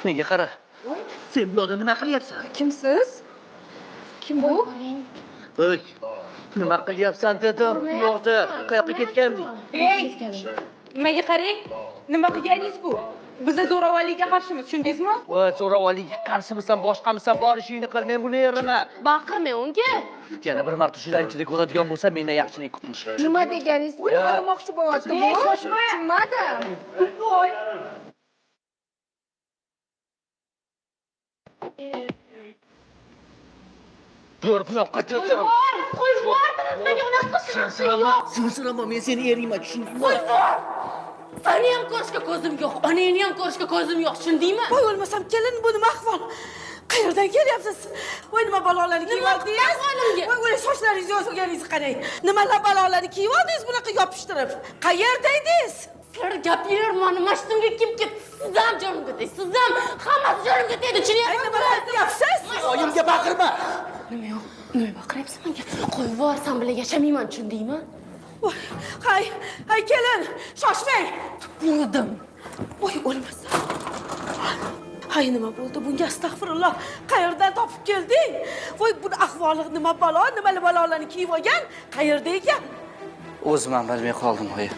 Menga qara. Sen bu yoqda nima qilyapsan? Kimsiz? Kim bu? Oy. Nima qilyapsan dedim. Bu yoqda qayoqqa ketganding? Ey! Nimaga qarang? Nima qilganingiz bu? Biz zo'ravonlikka qarshimiz, tushundingizmi? Voy, zo'ravonlikka qarshimisan, boshqamisan, bor ishingni qil, men buni yeraman. Baqirmang unga. Yana bir marta shular ichida ko'radigan bo'lsa, mendan yaxshilik kutmish. Nima deganingiz? Nima qilmoqchi bo'lyapti bu? Tushunmadim. Dur, bu yoqqa chiqsin. Qo'yib yubordim. Nimaga unaqa qilsiz? Sinsirama, men seni eringman, tushundingmi? Seni ham ko'rishga ko'zim yo'q, onangni ham ko'rishga ko'zim yo'q, tushundingmi? Voy o'lmasam kelin bu nima ahvol? Qayerdan kelyapsiz? Voy nima balolarni kiyib oldingiz? Voy o'ylay sochlaringizni yozganingizni qarang. Nimalar balolarni kiyib oldingiz bunaqa yopishtirib? Qayerda edingiz? Sizlar gapirar, mana mashtumga kim ketdi? Siz ham jonimga tegdi, siz ham hammasi jonimga tegdi, tushunyapsizmi? Nimalar deyapsiz? Oyimga baqirma. Nima yo'q? Nima baqiryapsan menga? Qo'yib yubor, sen bilan yashamayman, tushundingmi? Voy, hay kelin, shoshmang. Tupurdim. Voy o'lmasam. Hay nima bo'ldi bunga astag'firulloh. Qayerdan topib kelding? Voy bu ahvoli nima balo, nimalar balolarni kiyib olgan? Qayerda ekan? O'zim ham bilmay qoldim, qo'y.